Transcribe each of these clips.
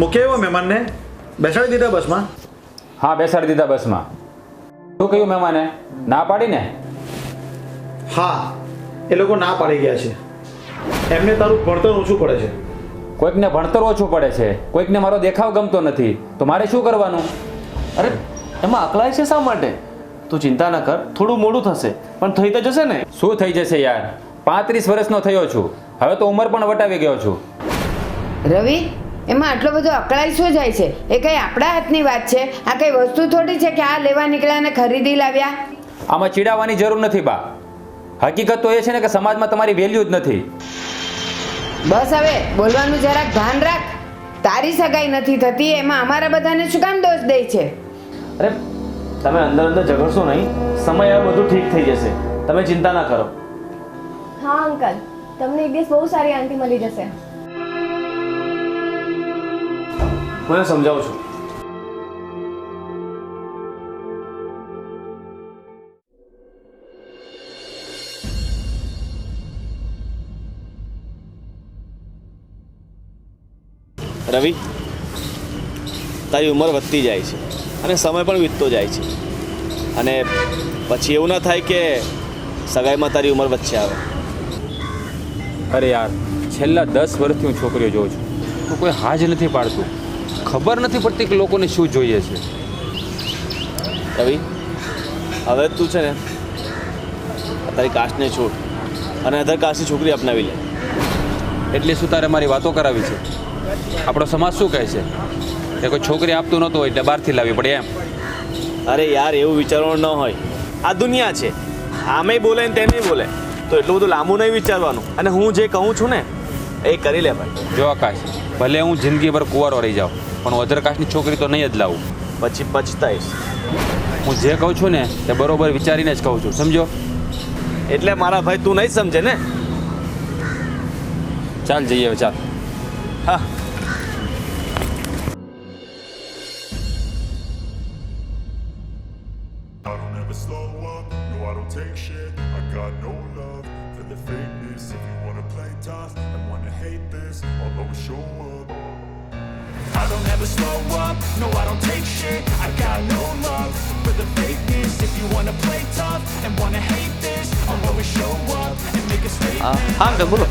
મૂકે એવો મહેમાનને બેસાડી દીધા બસમાં? હા, બેસાડી દીધા બસમાં. શું કહ્યું મહેમાને? ના પાડી ને? હા, એ લોકો ના પાડી ગયા છે. એમને તારું ભણતર ઓછું પડે છે. કોઈકને ભણતર ઓછું પડે છે, કોઈકને મારો દેખાવ ગમતો નથી, તો મારે શું કરવાનું? અરે એમાં અકળાય છે શા માટે? તું ચિંતા ન કર, થોડું મોડું થશે પણ થઈ તો જશે ને. શું થઈ જશે યાર? 35 વર્ષનો થયો છું, હવે તો ઉંમર પણ વટાવી ગયો છું. રવિ, એમાં આટલો બધો અકળાઈ શું જાય છે? એ કઈ આપણા હાથની વાત છે? આ કઈ વસ્તુ થોડી છે કે આ લેવા નીકળ્યા ને ખરીદી લાવ્યા. આમાં ચીડાવવાની જરૂર નથી બા. હકીકત તો એ છે ને કે સમાજમાં તમારી વેલ્યુ જ નથી. બસ હવે બોલવાનું જરાક ભાન રાખ. તારી સગાઈ નથી થતી એમાં અમારા બધાને શું કામ દોષ દે છે? અરે તમે અંદર અંદર ઝઘડશો નહીં, સમય આવે બધું ઠીક થઈ જશે, તમે ચિંતા ના કરો. હા અંકલ, તમને એક દિવસ બહુ સારી આંટી મળી જશે. હું એને સમજાવું છું. રવિ, તારી ઉંમર વધતી જાય છે અને સમય પણ વીતતો જાય છે, અને પછી એવું ના થાય કે સગાઈમાં તારી ઉંમર વચ્ચે આવે. અરે યાર, છેલ્લા 10 વર્ષથી હું છોકરીઓ જોઉં છું તો કોઈ હા જ નથી પાડતું. ખબર નથી પડતી કે લોકોને શું જોઈએ છે. રવિ, હવે તું છે ને તારી કાસ્ટને છોડ અને અધર કાસ્ટની છોકરી અપનાવી લે. એટલે શું તારે મારી વાતો કરાવી છે? આપણો સમાજ શું કહે છે કે કોઈ છોકરી આપતું નહોતું હોય એટલે બહારથી લાવવી પડે એમ? અરે યાર, એવું વિચારવાનું ન હોય. આ દુનિયા છે, આમેય બોલે ને તેમેય બોલે, તો એટલું બધું લાંબુ નહીં વિચારવાનું. અને હું જે કહું છું ને એ કરી લે ભાઈ. જો આકાશ, ભલે હું જિંદગીભર કુંવારો રહી જાઉં પણ હું અધર કાસ્ટની છોકરી તો નહીં જ લાવું. પછી પછતાઈશ. હું જે કહું છું ને તે બરોબર વિચારીને જ કહું છું, સમજો? એટલે મારા ભાઈ તું નહીં સમજે ને. ચાલ જઈએ હવે, ચાલ. હા, I don't ever slow up, no I don't take shit. I got no love for the fakeness. If you wanna play tough and wanna hate this, I'll always show up. I don't ever slow up, no I don't take shit. I got no love for the fakeness. If you wanna play tough and wanna hate this, I'll always show up and make a statement. હા uncle બોલો.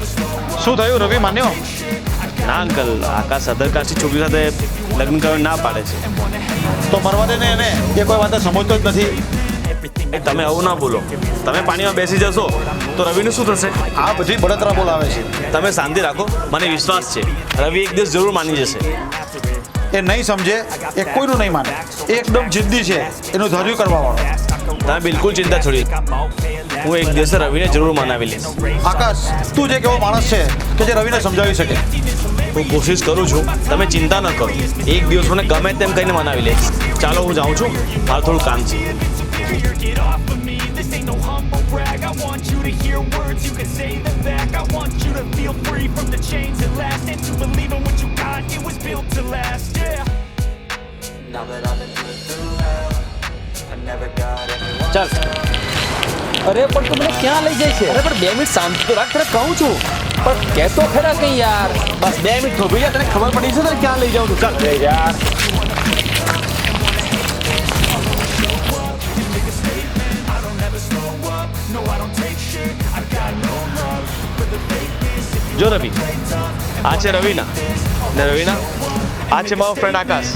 શું થયું રવિ? માન્યો? ના uncle, આકાશ અધર કાસ્ટની છોકરી સાથે લગ્ન કરવા ના પાડે છે. તો મરવા દે ને એને, એ કોઈ વાત સમજતો જ નથી. એ તમે આવું ના બોલો. તમે પાણીમાં બેસી જશો તો રવિનું શું થશે? આ બધી બળતરા બોલાવે છે. તમે શાંતિ રાખો, મને વિશ્વાસ છે રવિ એક દિવસ જરૂર માની જશે. એ નહીં સમજે, એ કોઈનું નહીં માને. એ એકદમ જિદ્દી છે, એનું ધર્યું કરવા વાળો. તમે બિલકુલ ચિંતા છોડી, હું એક દિવસે રવિને જરૂર મનાવી લઈશ. આકાશ, તું જે કેવો માણસ છે કે જે રવિને સમજાવી શકે. હું કોશિશ કરું છું, તમે ચિંતા ન કરો. એક દિવસ મને ગમે તેમ કહીને મનાવી લઈશ. ચાલો હું જાઉં છું, મારે થોડું કામ છે. Get off of me, this ain't no humble brag. I want you to hear words, you can say them back. I want you to feel free from the chains that last, and to believe in what you got, it was built to last, yeah. Now that I've been put through hell, I never got anyone. ચાલ. અરે પણ તું મને ક્યાં લઈ જાય છે? અરે પણ 2 મિનિટ શાંતિ તો રાખ, તને કહું છું. પણ કહેતો ખરા કંઈ યાર. બસ 2 મિનિટ થોભી જા, તને ખબર પડી છે ને ક્યાં લઈ જાઉં છું. ચાલ યાર, જો રવિ, આ છે રવિના, ને રવિના આ છે મારો friend Akash.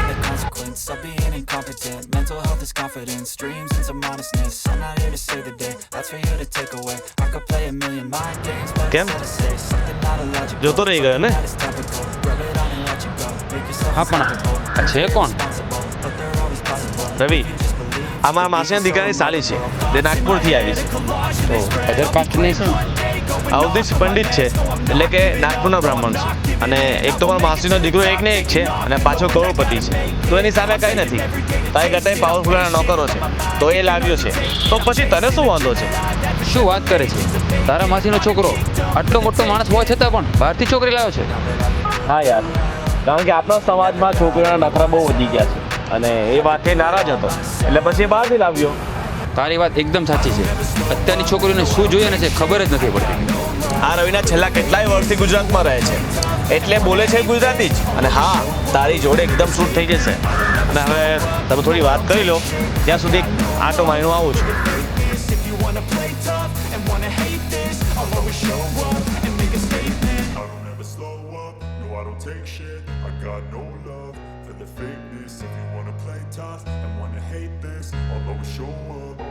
The consequence of being incompetent. Mental health is confidence, dreams and some honestness. I'm not here to save the day, that's for you to take away. I could play a million mind games, but કેમ? instead I say something not illogical. જોતો રહી ગયો ને? That is topical. Rub it on and let you go. Make yourself હા પણ આ છે કોણ? responsible, but they're always possible. રવિ, આ મારા માસીના દીકરાની સાલી છે, તે નાગપુરથી આવી છે. અધર કાસ્ટ નહીં છે? અવધીશ પંડિત છે, એટલે કે નાગપુરના બ્રાહ્મણ છે. અને એક તો મારા માસીનો દીકરો એક ને એક છે અને પાછો કરોડપતિ છે. તો એની સામે કંઈ નથી. તારી કરતાં પાવરફુલના નોકરો છે, તો એ લાવ્યો છે. તો પછી તને શું વાંધો છે? શું વાત કરે છે? તારા માસીનો છોકરો આટલો મોટો માણસ હોવા છતાં પણ બહારથી છોકરી લાવ્યો છે? હા યાર, કારણ કે આપણા સમાજમાં છોકરીઓના નખરા બહુ વધી ગયા છે અને એ વાતથી નારાજ હતો એટલે પછી એ બહારથી લાવ્યો. તારી વાત એકદમ સાચી છે. અત્યારની છોકરીઓને શું જોઈએ ને છે ખબર જ નથી પડતી. આ રવિના છેલ્લા કેટલાય વર્ષથી ગુજરાતમાં રહે છે એટલે બોલે છે ગુજરાતી જ. અને હા, તારી જોડે એકદમ શૂટ થઈ જશે. અને હવે તમે થોડી વાત કરી લો, ત્યાં સુધી આટો મારીને આવું છું. If you wanna play tough and wanna hate this, I'll always show up and make a statement. I don't ever slow up, no I don't take shit. I got no love for the fakeness. If you wanna play tough and wanna hate this, I'll always show up.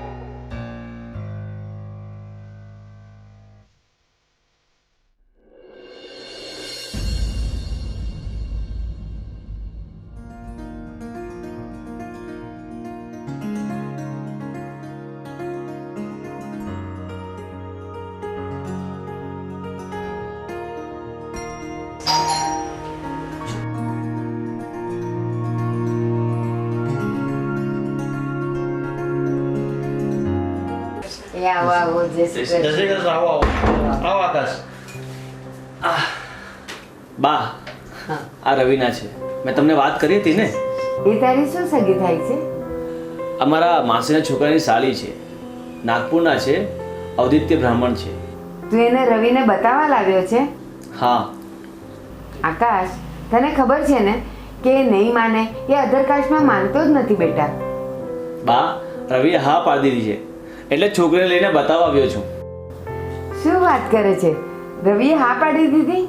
એ આવો આવો જય શ્રી કૃષ્ણ. આવો આકાશ. બા, આ રવિના છે. મેં તમને વાત કરી હતી ને, એ તારી શું સગી થાય છે? અમારા માસીના છોકરાની સાળી છે, નાગપુરના છે, ઔદિત્ય બ્રાહ્મણ છે. તું એને રવિને બતાવવા લાવ્યો છે? હા. આકાશ, તને ખબર છે ને કે એ નહીં માને, એ અધર કાસ્ટમાં માનતો જ નથી બેટા. બા, રવિએ હા પાડી દીધી છે એટલે છોકરીને લઈને બતાવવા આવ્યો છું. શું વાત કરે છે? રવિએ હા પાડી દીધી?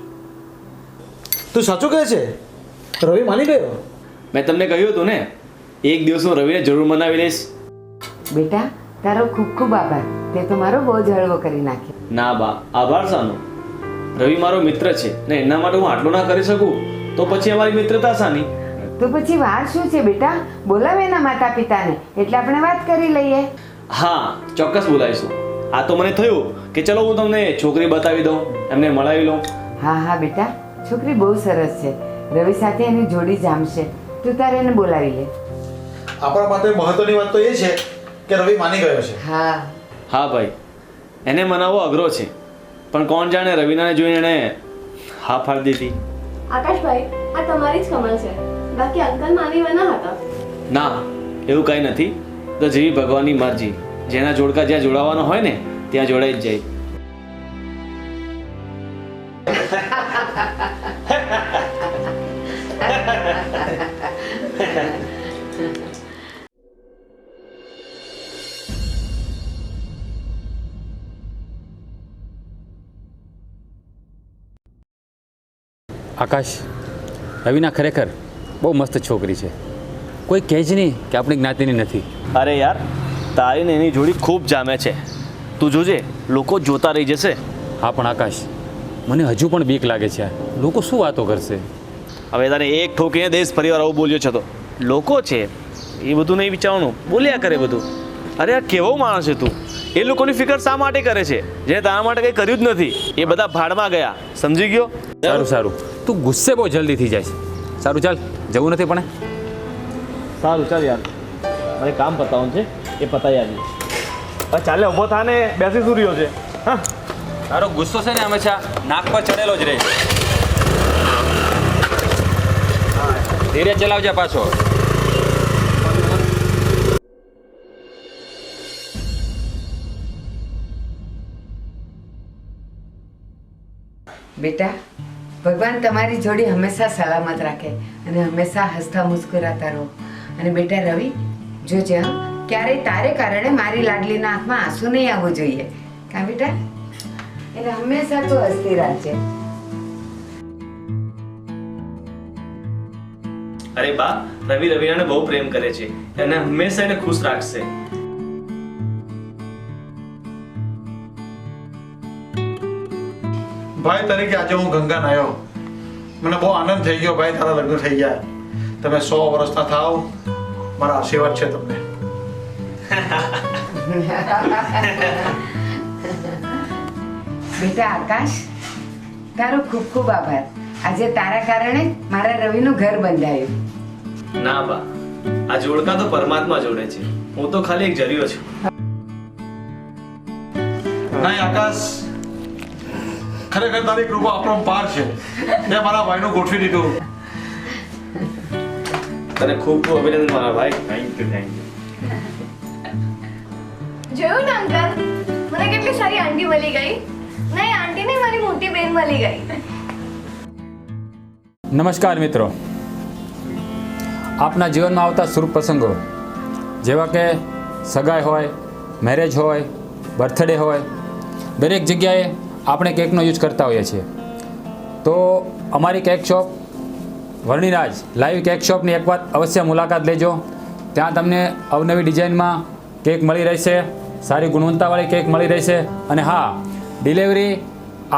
તું સાચું કહે છે? રવિ માની ગયો? મેં તમને કહ્યું હતું ને, એક દિવસ હું રવિને જરૂર મનાવી લઈશ. બેટા, તારો ખૂબ ખૂબ આભાર. તે તો મારો બોજ હળવો કરી નાખ્યો. ના બા, આભાર શાનો? રવિ મારો મિત્ર છે ને એના માટે હું આટલું ના કરી શકું તો પછી અમારી મિત્રતા શાની? તો પછી વાર શું છે બેટા? બોલાવે એના માતા પિતાને એટલે આપણે વાત કરી લઈએ. હા, ચોક્કસ બોલાવીશું. આ તો મને થયું કે ચલો હું તમને છોકરી બતાવી દઉં, એમને મળાવી લઉં. હા હા બેટા, છોકરી બહુ સરસ છે. રવિ સાથે એની જોડી જામશે. તું તારે એને બોલાવી લે. આપણા માટે મહત્વની વાત તો એ છે કે રવિ માની ગયો છે. હા હા ભાઈ, એને મનાવવો અઘરો છે પણ કોણ જાણે રવિનાને જોઈને એણે હા પાડી દીધી. આકાશભાઈ, આ તમારી જ કમાલ છે. બાકી અંકલ માની ના હતા. ના, એવું કાંઈ નથી. તો જેવી ભગવાનની મરજી, જેના જોડકા જ્યાં જોડાવાનો હોય ને ત્યાં જોડાઈ જ જાય. આકાશ, રવિના ખરેખર બહુ મસ્ત છોકરી છે. કોઈ કહે જ નહીં કે આપણી જ્ઞાતિની નથી. અરે યાર, તારી ને એની જોડી ખૂબ જામે છે. તું જોજે, લોકો જોતા રહી જશે. હા પણ આકાશ, મને હજુ પણ બીક લાગે છે. લોકો શું વાતો કરશે? હવે તને એક ઠોકીને દેશ ફરીવાર આવું બોલ્યો છે તો લોકો છે એ બધું નહીં વિચારવાનું, બોલ્યા કરે બધું. અરે આ કેવો માણસ છે તું? એ લોકોની ફિકર શા માટે કરે છે જેને તારા માટે કંઈ કર્યું જ નથી? એ બધા ભાડમાં ગયા, સમજી ગયો? સારું સારું, તું ગુસ્સે બહુ જલ્દી થઈ જાય છે. સારું ચાલ, જવું નથી પણ. સારું ચાલ યાર, મારે કામ પતાવવાનું છે, એ પતાવી આવી. હવે ચાલે, ઊભો થા ને, બેસી શું રહ્યો છે? હા, તારો ગુસ્સો છે ને હંમેશા નાક પર ચડેલો જ રહે છે. ધીરે ચલાવજે પાછો. બેટા, ભગવાન તમારી જોડી હંમેશા સલામત રાખે અને હંમેશા હસતા મુસ્કુરાતા રહો. અને બેટા રવિ, જોજે હા, ક્યારેય તારે કારણે મારી લાડલીના આંખમાં આંસુ નહીં આવવું જોઈએ. કા બેટા? એને હંમેશા તો હસતી રાખજે. અરે બા, રવિ રવિનાને બહુ પ્રેમ કરે છે, એને હંમેશા એને ખુશ રાખશે. ભાઈ તરીકે આજે હું ગંગા નાયો. મને બહુ આનંદ થઈ ગયો ભાઈ, તારા લગ્ન થઈ ગયા. તમે 100 વર્ષના થાવ, મારા આશીર્વાદ છે તમને. બેટા આકાશ, તારો ખૂબ ખૂબ આભાર. આજે તારા કારણે મારા રવિનું ઘર બંધાયું. ના બા, આ જોડકા તો પરમાત્મા જોડે છે, હું તો ખાલી એક જરિયો છું. નહીં આકાશ, ખરેખર તારી કૃપા અપરંપાર છે. તે મારા ભાઈનું ગોઠવી દીધું. તને ખૂબ ખૂબ અભિનંદન મારા ભાઈ. Thank you. જોયું ને અંકલ, મને કેટલી સારી આંટી મળી ગઈ. નહીં આંટી નહીં, મારી મોટી બેન મળી ગઈ. નમસ્કાર મિત્રો, આપના જીવનમાં આવતા શુભ પ્રસંગો જેવા કે સગાઈ હોય, મેરેજ હોય, બર્થડે હોય, દરેક જગ્યાએ આપણે કેકનો યુઝ કરતા હોઈએ છીએ. તો અમારી cake shop Varniraj live cake શોપની એકવાર અવશ્ય મુલાકાત લેજો. ત્યાં તમને અવનવી ડિઝાઇનમાં કેક મળી રહેશે, સારી ગુણવત્તાવાળી કેક મળી રહેશે. અને હા, ડિલિવરી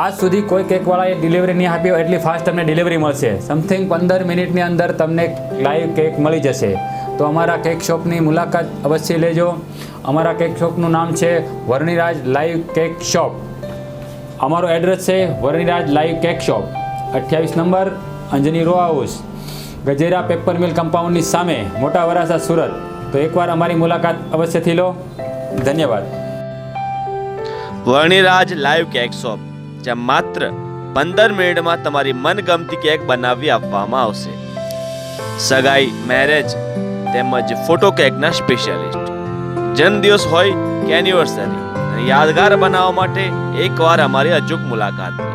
આજ સુધી કોઈ કેકવાળાએ ડિલિવરી નહીં આપી હોય એટલી ફાસ્ટ તમને ડિલિવરી મળશે. સમથિંગ 15 મિનિટની અંદર તમને લાઈવ કેક મળી જશે. તો અમારા કેક શોપની મુલાકાત અવશ્ય લેજો. અમારા કેક શોપનું નામ છે વર્ણિરાજ લાઈવ કેક શોપ. અમારો એડ્રેસ છે Varniraj live cake shop, 28 number Anjani row house, Gajera paper mill કમ્પાઉન્ડની સામે, મોટા વરાસા, સુરત. તો એકવાર અમારી મુલાકાત અવશ્યથી લો. ધન્યવાદ. વર્ણિરાજ લાઈવ કેક શોપ, જ્યાં માત્ર 15 મિનિટમાં તમારી મનગમતી કેક બનાવી આપવામાં આવશે. સગાઈ, મેરેજ તેમજ ફોટો કેકના સ્પેશિયાલિસ્ટ. જન્મદિવસ હોય કે એનિવર્સરી, યાદગાર બનાવવા માટે એકવાર અમારી અચૂક મુલાકાત લો.